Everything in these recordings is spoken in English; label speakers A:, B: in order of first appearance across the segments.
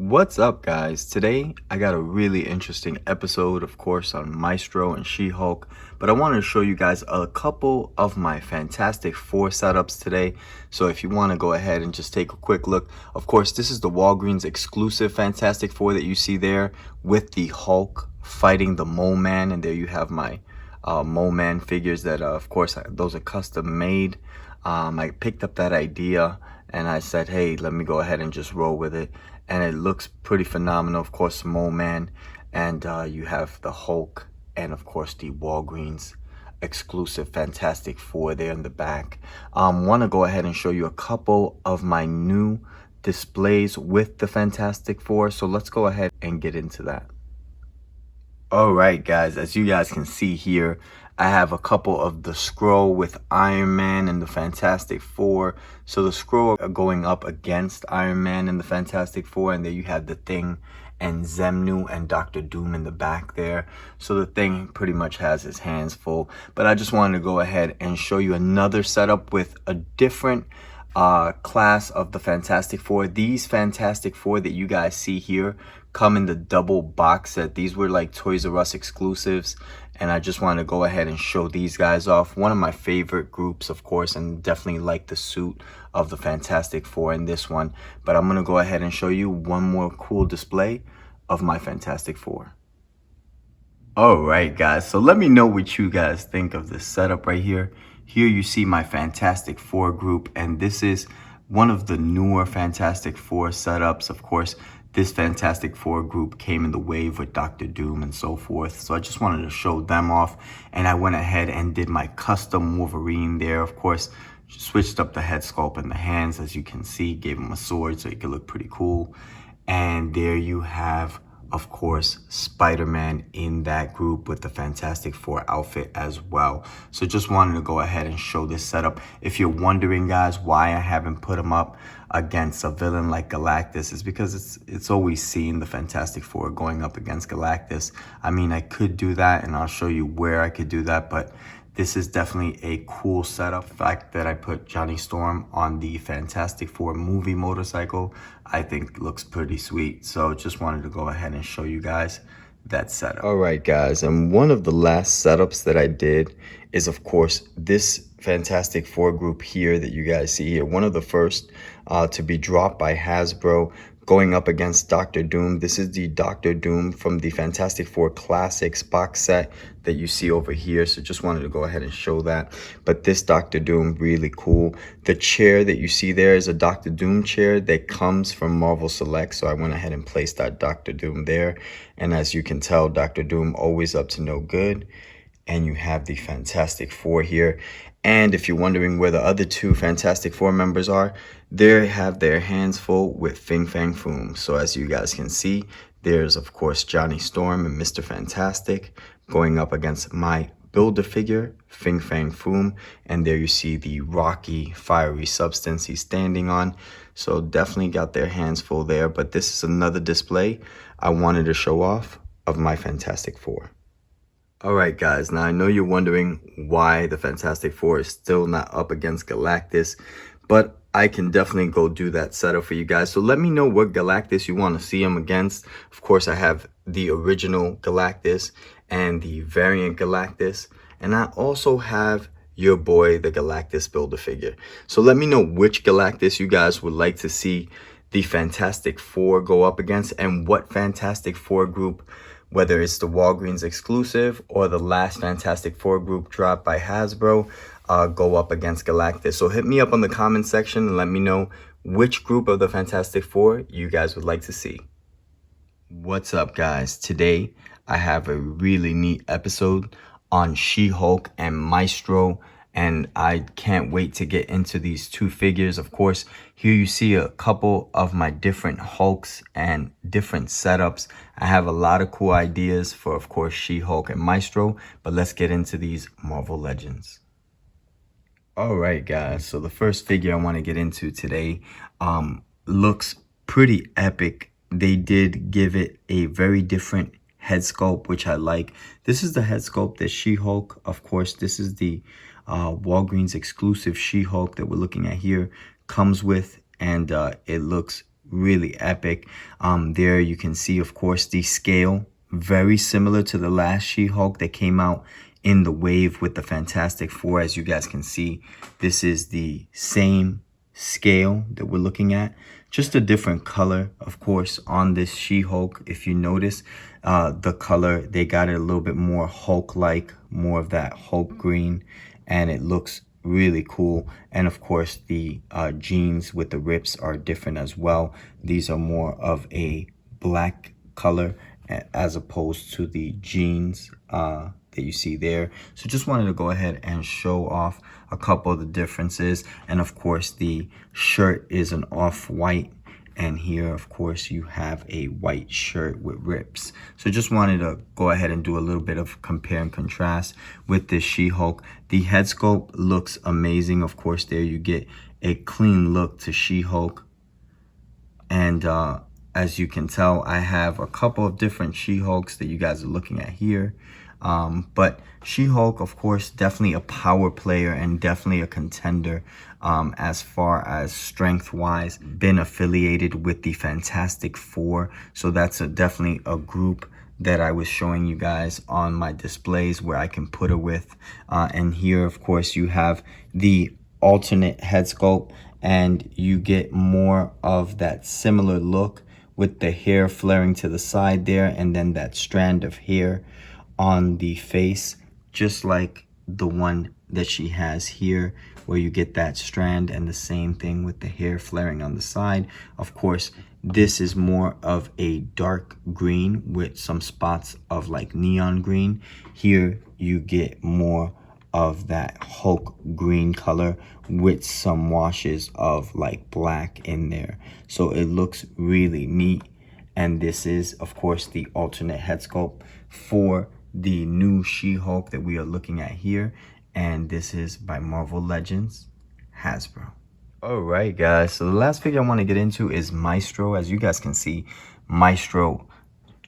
A: What's up, guys? Today I got a really interesting episode, of course, on Maestro and She-Hulk, but I wanted to show you guys a couple of my Fantastic Four setups today. So if you want to go ahead and just take a quick look, of course, this is the Walgreens exclusive Fantastic Four that you see there with the Hulk fighting the Mole Man, and there you have my Mole Man figures that, of course, those are custom made. I picked up that idea and I said, hey, let me go ahead and just roll with it. And it looks pretty phenomenal. Of course, Mole Man, and you have the Hulk, and of course the Walgreens exclusive Fantastic Four there in the back. Want to go ahead and show you a couple of my new displays with the Fantastic Four. So let's go ahead and get into that. All right, guys, as you guys can see here, I have a couple of the Skrull with Iron Man and the Fantastic Four. So the Skrull are going up against Iron Man and the Fantastic Four, and there you have the Thing and Zemnu and Doctor Doom in the back there. So the Thing pretty much has his hands full, but I just wanted to go ahead and show you another setup with a different class of the Fantastic Four. These Fantastic Four that you guys see here come in the double box set. These were like Toys R Us exclusives, and I just want to go ahead and show these guys off. One of my favorite groups, of course, and definitely like the suit of the Fantastic Four in this one. But I'm going to go ahead and show you one more cool display of my Fantastic Four. All right, guys, so let me know what you guys think of this setup right here. Here you see my Fantastic Four group, and this is one of the newer Fantastic Four setups. Of course, this Fantastic Four group came in the wave with Doctor Doom and so forth. So I just wanted to show them off, and I went ahead and did my custom Wolverine there. Of course, switched up the head sculpt and the hands, as you can see, gave him a sword so he could look pretty cool. And there you have, of course, Spider-Man in that group with the Fantastic Four outfit as well. So just wanted to go ahead and show this setup. If you're wondering, guys, why I haven't put him up against a villain like Galactus, is because it's always seen the Fantastic Four going up against Galactus. I mean, I could do that, and I'll show you where I could do that, but this is definitely a cool setup. The fact that I put Johnny Storm on the Fantastic Four movie motorcycle, I think looks pretty sweet. So just wanted to go ahead and show you guys that setup. All right, guys, and one of the last setups that I did is, of course, this Fantastic Four group here that you guys see here. One of the first to be dropped by Hasbro, going up against Doctor Doom. This is the Doctor Doom from the Fantastic Four Classics box set that you see over here. So just wanted to go ahead and show that. But this Doctor Doom, really cool. The chair that you see there is a Doctor Doom chair that comes from Marvel Select. So I went ahead and placed that Doctor Doom there. And as you can tell, Doctor Doom always up to no good. And you have the Fantastic Four here. And if you're wondering where the other two Fantastic Four members are, they have their hands full with Fin Fang Foom. So as you guys can see, there's, of course, Johnny Storm and Mr. Fantastic going up against my Build-A-Figure, Fin Fang Foom. And there you see the rocky, fiery substance he's standing on. So definitely got their hands full there. But this is another display I wanted to show off of my Fantastic Four. All right, guys, now I know you're wondering why the Fantastic Four is still not up against Galactus, but I can definitely go do that setup for you guys. So let me know what Galactus you want to see him against. Of course, I have the original Galactus and the variant Galactus, and I also have your boy, the Galactus Build-A-Figure. So let me know which Galactus you guys would like to see the Fantastic Four go up against, and what Fantastic Four group, whether it's the Walgreens exclusive or the last Fantastic Four group dropped by Hasbro, go up against Galactus. So hit me up on the comment section and let me know which group of the Fantastic Four you guys would like to see. What's up, guys? Today I have a really neat episode on She-Hulk and Maestro, and I can't wait to get into these two figures. Of course, here you see a couple of my different Hulks and different setups. I have a lot of cool ideas for, of course, She-Hulk and Maestro, but let's get into these Marvel Legends. All right, guys, so the first figure I want to get into today looks pretty epic. They did give it a very different head sculpt, which I like. This is the head sculpt that She-Hulk, of course, this is the Walgreens exclusive She-Hulk that we're looking at here, comes with, and it looks really epic. There you can see, of course, the scale, very similar to the last She-Hulk that came out in the wave with the Fantastic Four. As you guys can see, this is the same scale that we're looking at, just a different color, of course, on this She-Hulk. If you notice, the color, they got it a little bit more Hulk-like, more of that Hulk green, and it looks really cool. And of course, the jeans with the rips are different as well. These are more of a black color as opposed to the jeans that you see there. So just wanted to go ahead and show off a couple of the differences. And of course, the shirt is an off-white, and here of course you have a white shirt with rips. So just wanted to go ahead and do a little bit of compare and contrast with this She-Hulk. The head sculpt looks amazing. Of course, there you get a clean look to She-Hulk. And as you can tell, I have a couple of different She-Hulks that you guys are looking at here. But She-Hulk, of course, definitely a power player and definitely a contender as far as strength-wise. Been affiliated with the Fantastic Four, so that's definitely a group that I was showing you guys on my displays where I can put her with. And here, of course, you have the alternate head sculpt, and you get more of that similar look with the hair flaring to the side there, and then that strand of hair on the face, just like the one that she has here, where you get that strand, and the same thing with the hair flaring on the side. Of course, this is more of a dark green with some spots of like neon green. Here you get more of that Hulk green color with some washes of like black in there. So it looks really neat. And this is, of course, the alternate head sculpt for the new She-Hulk that we are looking at here. And this is by Marvel Legends Hasbro. All right, guys, so the last figure I want to get into is Maestro. As you guys can see, Maestro,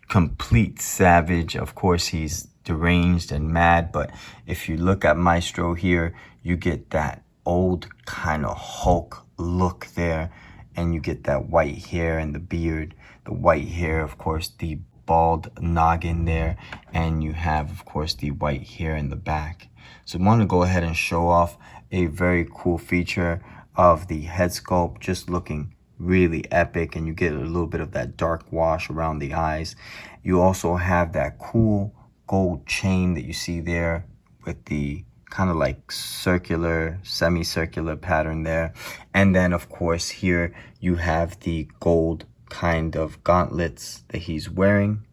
A: complete savage. Of course, he's deranged and mad, but if you look at Maestro here, you get that old kind of Hulk look there, and you get that white hair and the beard. The white hair, of course, the bald noggin there, and you have, of course, the white hair in the back. So I want to go ahead and show off a very cool feature of the head sculpt, just looking really epic, and you get a little bit of that dark wash around the eyes. You also have that cool gold chain that you see there with the kind of like circular, semicircular pattern there. And then, of course, here you have the gold kind of gauntlets that he's wearing,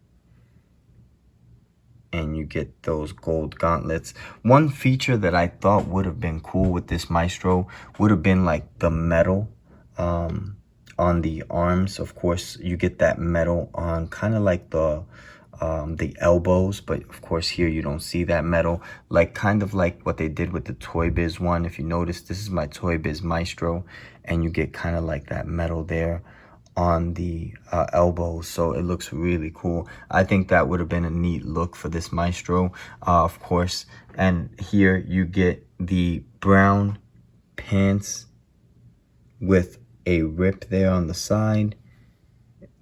A: and you get those gold gauntlets. One feature that I thought would have been cool with this Maestro would have been like the metal on the arms. Of course, you get that metal on kind of like the elbows, but of course here you don't see that metal, like kind of like what they did with the Toy Biz one. If you notice, this is my Toy Biz Maestro, and you get kind of like that metal there on the elbows, so it looks really cool. I think that would have been a neat look for this Maestro, of course. And here you get the brown pants with a rip there on the side,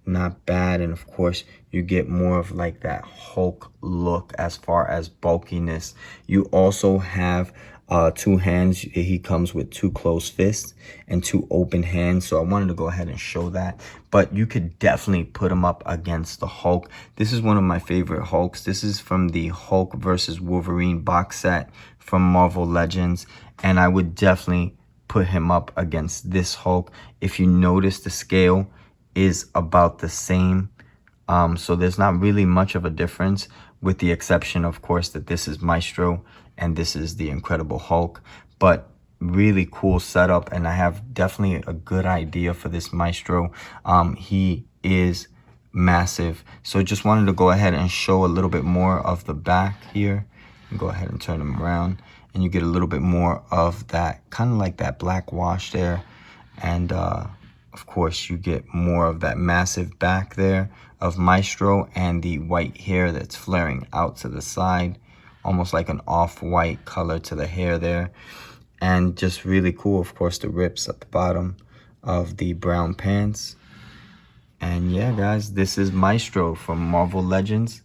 A: not bad. And of course you get more of like that Hulk look as far as bulkiness. You also have two hands. He comes with two closed fists and two open hands, so I wanted to go ahead and show that. But you could definitely put him up against the Hulk. This is one of my favorite Hulks. This is from the Hulk versus Wolverine box set from Marvel Legends, and I would definitely put him up against this Hulk. If you notice, the scale is about the same, so there's not really much of a difference, with the exception, of course, that this is Maestro and this is the Incredible Hulk. But really cool setup, and I have definitely a good idea for this Maestro. He is massive, so just wanted to go ahead and show a little bit more of the back here. Go ahead and turn him around, and you get a little bit more of that kind of like that black wash there. And of course you get more of that massive back there of Maestro, and the white hair that's flaring out to the side, almost like an off-white color to the hair there. And just really cool, of course, the rips at the bottom of the brown pants. And yeah, guys, this is Maestro from Marvel Legends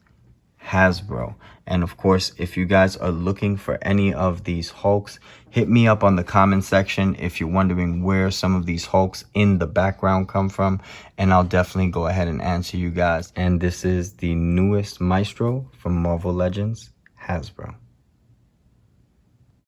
A: Hasbro. And of course, if you guys are looking for any of these Hulks, hit me up on the comment section if you're wondering where some of these Hulks in the background come from, and I'll definitely go ahead and answer you guys. And this is the newest Maestro from Marvel Legends Hasbro.